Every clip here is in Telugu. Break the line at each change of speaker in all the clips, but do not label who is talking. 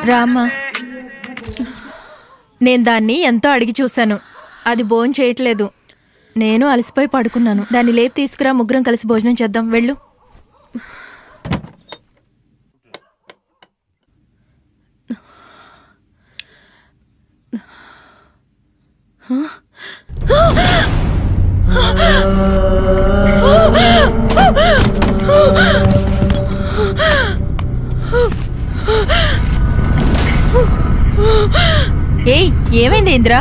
రామ్మా, నేను దాన్ని ఎంతో అడిగి చూశాను. అది భోజనం చేయట్లేదు. నేను అలసిపోయి పడుకున్నాను. దాన్ని లేపి తీసుకురా, ముగ్గురం కలిసి భోజనం చేద్దాం. వెళ్ళు. ఏయ్, ఏమైంది ఇంద్ర?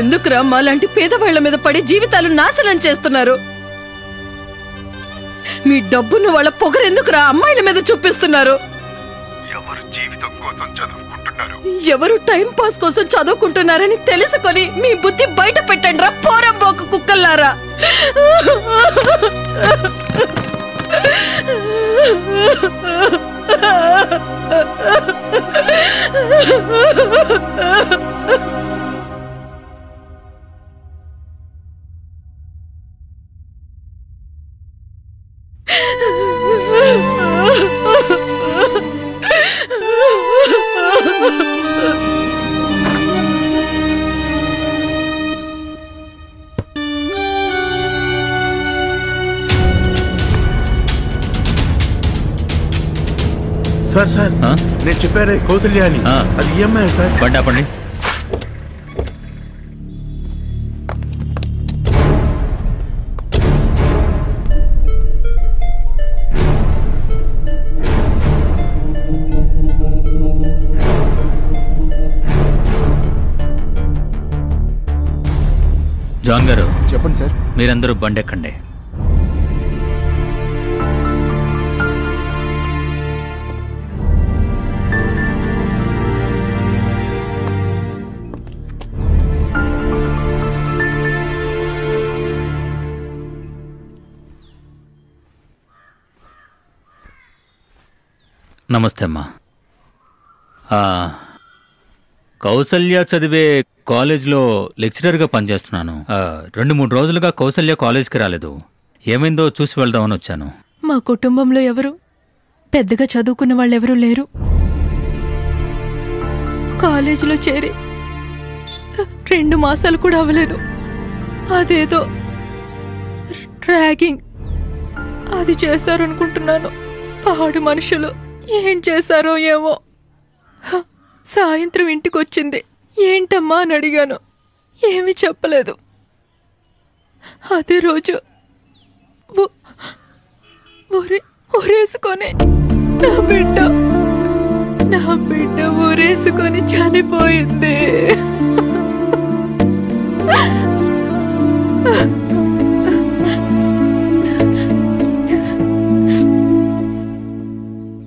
ఎందుకురా మాలాంటి పేదవాళ్ల మీద పడి జీవితాలు నాశనం చేస్తున్నారు? మీ డబ్బును వాళ్ళ పొగరెందుకురా అమ్మాయిల మీద చూపిస్తున్నారు? ఎవరు టైం పాస్ కోసం చదువుకుంటున్నారని తెలుసుకొని మీ బుద్ధి బయట పెట్టండి రా పోరంబోకు కుక్కల్లారా.
సార్ సార్ నేను చెప్పారే కౌసల్య అని, అది ఈఎంఐ సార్.
బండి జాన్ గారు
చెప్పండి సార్.
మీరందరూ బండి ఎక్కండి. నమస్తే అమ్మా. కౌసల్య చదివే కాలేజ్లో లెక్చరర్గా పనిచేస్తున్నాను. 2-3 రోజులుగా కౌసల్య కాలేజ్కి రాలేదు. ఏమైందో చూసి వెళ్దామని వచ్చాను.
మా కుటుంబంలో ఎవరు పెద్దగా చదువుకున్న వాళ్ళెవరూ లేరు. కాలేజీలో చేరి 2 మాసాలు కూడా అవ్వలేదు. అదేదో ర్యాగింగ్ అది చేశారనుకుంటున్నాను. పాడు మనుషులు ఏం చేశారో ఏమో. సాయంత్రం ఇంటికి వచ్చింది. ఏంటమ్మా అని అడిగాను. ఏమీ చెప్పలేదు. అదే రోజు ఊరేసుకొని నా బిడ్డ ఊరేసుకొని చనిపోయింది.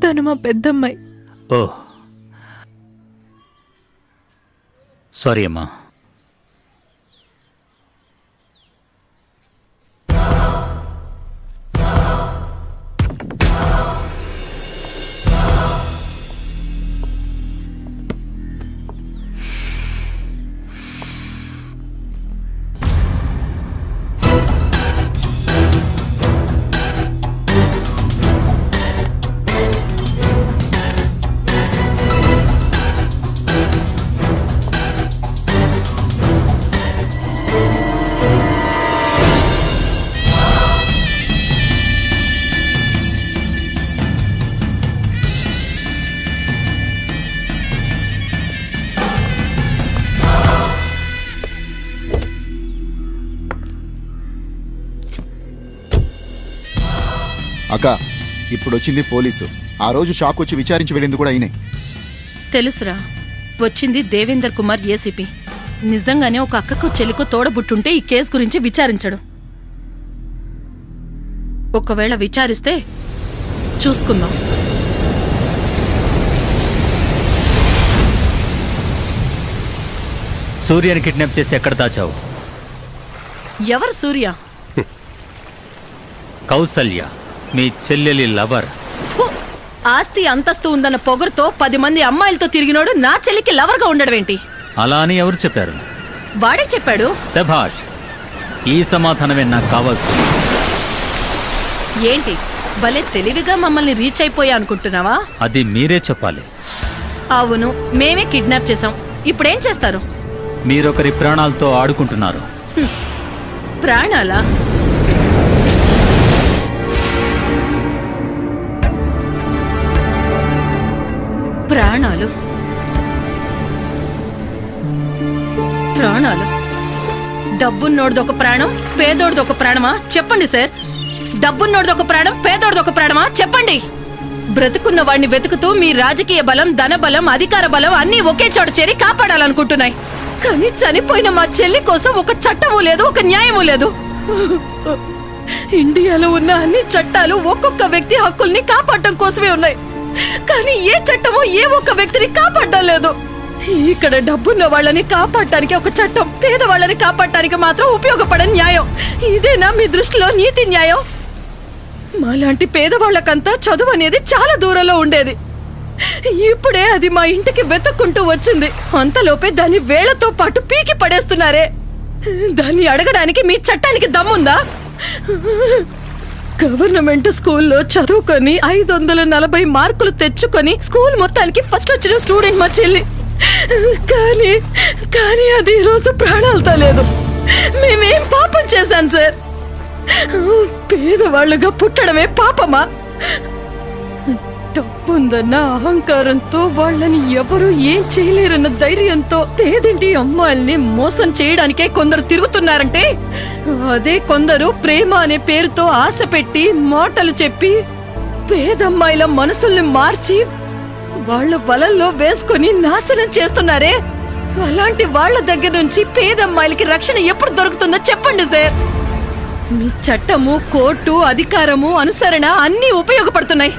తను మా పెద్దమ్మాయి.
ఓ సారీ అమ్మా.
అక్క, ఇప్పుడు వచ్చింది పోలీసు. ఆ రోజు షాక్ వచ్చి విచారించి వెళ్ళింది కూడా అయినాయి.
తెలుసురా, వచ్చింది దేవేందర్ కుమార్ ఏసీపీ. నిజంగానే ఒక అక్కకు చెల్లికో తోడబుట్టుంటే ఈ కేసు గురించి విచారించడు. ఒకవేళ విచారిస్తే చూసుకుందాం.
సూర్యని కిడ్నాప్ చేసి ఎక్కడ దాచావు?
ఎవరు సూర్య?
కౌసల్య, మీ చెల్లెలి లవర్.
ఫు! ఆస్తి అంతస్తు ఉందన్న పొగరుతో 10 మంది అమ్మాయిలతో తిరిగినోడు నా చెల్లికి లవర్గా ఉండడమేంటి?
అలా అని ఎవరు చెప్పారు?
వాడే చెప్పాడు.
శభాష్, ఈ సమాధానమే నాకు కావాల్సింది.
ఏంటి భలే తెలివిగా మమ్మల్ని రీచ్ అయిపోయా అనుకుంటున్నావా?
అది మీరే చెప్పాలి.
అవును, మేమే కిడ్నాప్ చేసాం. ఇప్పుడేం చేస్తారు?
మీరొకరి ప్రాణాలతో ఆడుకుంటున్నారు.
ప్రాణాలా? ప్రాణాలు ప్రాణాలు డబ్బున్నోడిదొక ప్రాణం, పేదోడిదొక ప్రాణమా? చెప్పండి సార్. డబ్బున్నోడిదొక ప్రాణం, పేదోడిదొక ప్రాణమా? చెప్పండి. బ్రతుకున్న వాడిని వెతుకుతూ మీ రాజకీయ బలం, ధన బలం, అధికార బలం అన్నీ ఒకే చోట చేరి కాపాడాలనుకుంటున్నాయి. కానీ చనిపోయిన మా చెల్లి కోసం ఒక చట్టము లేదు, ఒక న్యాయము లేదు. ఇండియాలో ఉన్న అన్ని చట్టాలు ఒక్కొక్క వ్యక్తి హక్కుల్ని కాపాడటం కోసమే ఉన్నాయి. కానీ ఏ చట్టమో ఏ ఒక్క వ్యక్తిని కాపాడడం లేదు. ఇక్కడ డబ్బున్న వాళ్ళని కాపాడటానికి ఒక చట్టం, పేదవాళ్ళని కాపాడటానికి మాత్రం ఉపయోగపడని న్యాయం. ఇదేనా మీ దృష్టిలో నీతి న్యాయం? మాలాంటి పేదవాళ్ళకంతా చదువు అనేది చాలా దూరంలో ఉండేది. ఇప్పుడే అది మా ఇంటికి వెతుక్కుంటూ వచ్చింది. అంతలోపే దాన్ని వేళ్లతో పాటు పీకి పడేస్తున్నారే. దాన్ని అడగడానికి మీ చట్టానికి దమ్ముందా? గవర్నమెంట్ స్కూల్లో చదువుకొని 540 మార్కులు తెచ్చుకొని స్కూల్ మొత్తానికి ఫస్ట్ వచ్చిన స్టూడెంట్ మా చెల్లి. కానీ అది ఈరోజు ప్రాణాలతో లేదు. మేమేం పాపం చేశాం సార్? పేదవాళ్ళుగా పుట్టడమే పాపమా? డబ్బుందన్న అహంకారంతో వాళ్ళని ఎవరు ఏం చేయలేరన్న ధైర్యంతో పేదింటి అమ్మాయిల్ని మోసం చేయడానికే కొందరు తిరుగుతున్నారంటే, అదే కొందరు ప్రేమ అనే పేరుతో ఆశ పెట్టి మాటలు చెప్పి పేదమ్మాయిల మనసుల్ని మార్చి వాళ్ళ వలల్లో వేసుకుని నాశనం చేస్తున్నారే. అలాంటి వాళ్ళ దగ్గర నుంచి పేదమ్మాయిలకి రక్షణ ఎప్పుడు దొరుకుతుందో చెప్పండి సార్. మీ చట్టము, కోర్టు, అధికారము, అనుసరణ అన్నీ ఉపయోగపడుతున్నాయి.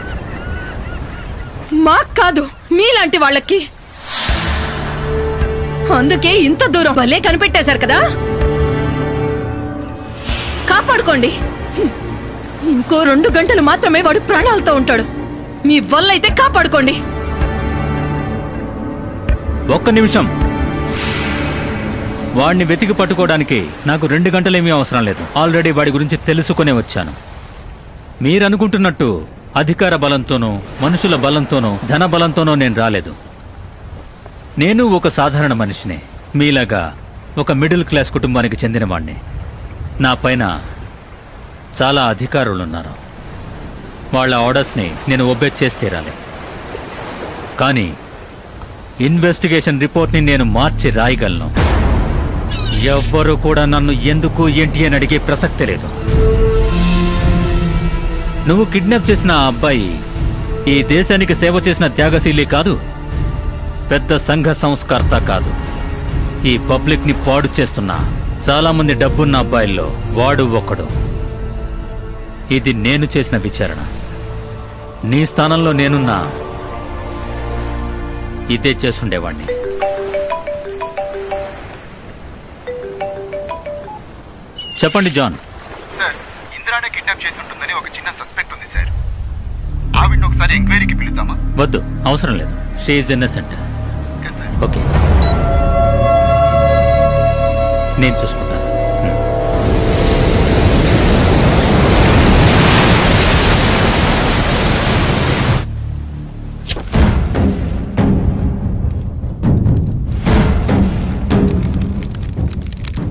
మాకు కాదు, మీలాంటి వాళ్ళకి. అందుకే ఇంత దూరం భలే కనిపెట్టేశారు కదా. కాపాడుకోండి. ఇంకో 2 గంటలు మాత్రమే వాడు ప్రాణాలతో ఉంటాడు. మీ వల్ల అయితే కాపాడుకోండి.
ఒక్క నిమిషం. వాడిని వెతికి పట్టుకోవడానికి నాకు 2 గంటలేమీ అవసరం లేదు. ఆల్రెడీ వాడి గురించి తెలుసుకునే వచ్చాను. మీరనుకుంటున్నట్టు అధికార బలంతోనో, మనుషుల బలంతోనో, ధన బలంతోనో నేను రాలేదు. నేను ఒక సాధారణ మనిషిని. మీలాగా ఒక మిడిల్ క్లాస్ కుటుంబానికి చెందిన వాడిని. నా పైన చాలా అధికారులున్నారు. వాళ్ళ ఆర్డర్స్ని నేను ఒబే చేసి తీరాలి. కానీ ఇన్వెస్టిగేషన్ రిపోర్ట్ని నేను మార్చి రాయగలను. ఎవ్వరూ కూడా నన్ను ఎందుకు ఏంటి అని అడిగే ప్రసక్తే లేదు. నువ్వు కిడ్నాప్ చేసిన ఆ అబ్బాయి ఈ దేశానికి సేవ చేసిన త్యాగశీలి కాదు, పెద్ద సంఘ సంస్కర్త కాదు. ఈ పబ్లిక్ ని పాడు చేస్తున్న చాలా మంది డబ్బున్న అబ్బాయిల్లో వాడు ఒకడు. ఇది నేను చేసిన విచారణ. నీ స్థానంలో నేనున్నా ఇదే చేసుండేవాణ్ణి. చెప్పండి జాన్.
సార్, ఇంద్రానే కిడ్నాప్ చేసి ఉంటుందని ఒక చిన్న సస్పెక్ట్ ఉంది సార్. ఆవిడ్ని ఒకసారి ఎంక్వైరీకి పిలుద్దామా?
వద్దు, అవసరం లేదు. She is innocent. ఓకే, నేను చూసుకుంటాను.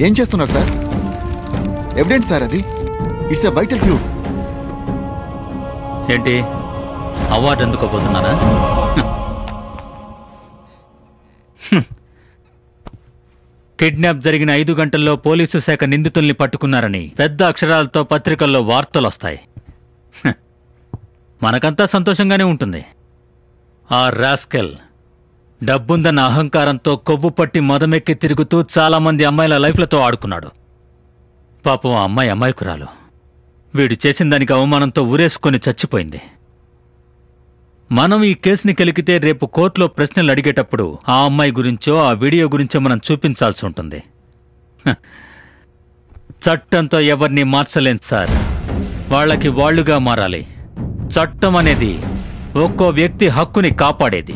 ఏం చేస్తున్నారు సార్? ఎవిడెన్స్ సార్ అది. It's a vital clue.
ఏంటి, అవార్డు అందుకోబోతున్నారా? కిడ్నాప్ జరిగిన 5 గంటల్లో పోలీసు శాఖ నిందితుల్ని పట్టుకున్నారని పెద్ద అక్షరాలతో పత్రికల్లో వార్తలొస్తాయి. మనకంతా సంతోషంగానే ఉంటుంది. ఆ రాస్కెల్ డబ్బుందన్న అహంకారంతో కొవ్వు పట్టి మదమెక్కి తిరుగుతూ చాలామంది అమ్మాయిల లైఫ్లతో ఆడుకున్నాడు. పాపం ఆ అమ్మాయి అమాయకురాలు. వీడు చేసిన దానికి అవమానంతో ఊరేసుకొని చచ్చిపోయింది. మనం ఈ కేసుని కెలికితే రేపు కోర్టులో ప్రశ్నలు అడిగేటప్పుడు ఆ అమ్మాయి గురించో ఆ వీడియో గురించో మనం చూపించాల్సి ఉంటుంది. చట్టంతో ఎవరిని మార్చలేం సార్. వాళ్ళకి వాళ్లుగా మారాలి. చట్టం అనేది ఒక్కో వ్యక్తి హక్కుని కాపాడేది.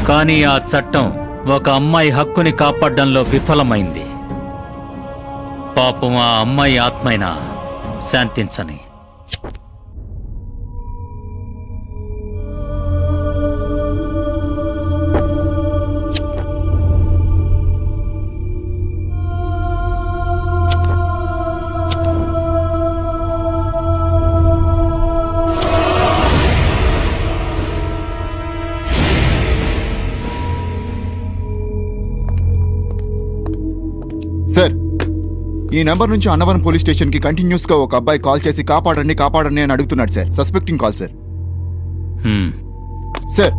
కానీ ఆ చట్టం ఒక అమ్మాయి హక్కుని కాపాడడంలో విఫలమైంది. పాపం ఆ అమ్మాయి ఆత్మైనా శాంతించని.
సార్, ఈ నంబర్ నుంచి అన్నవరం పోలీస్ స్టేషన్ కి కంటిన్యూస్ గా ఒక అబ్బాయి కాల్ చేసి కాపాడండి కాపాడండి అని అడుగుతున్నాడు సార్. Suspecting call sir.
హ్మ్.
సార్,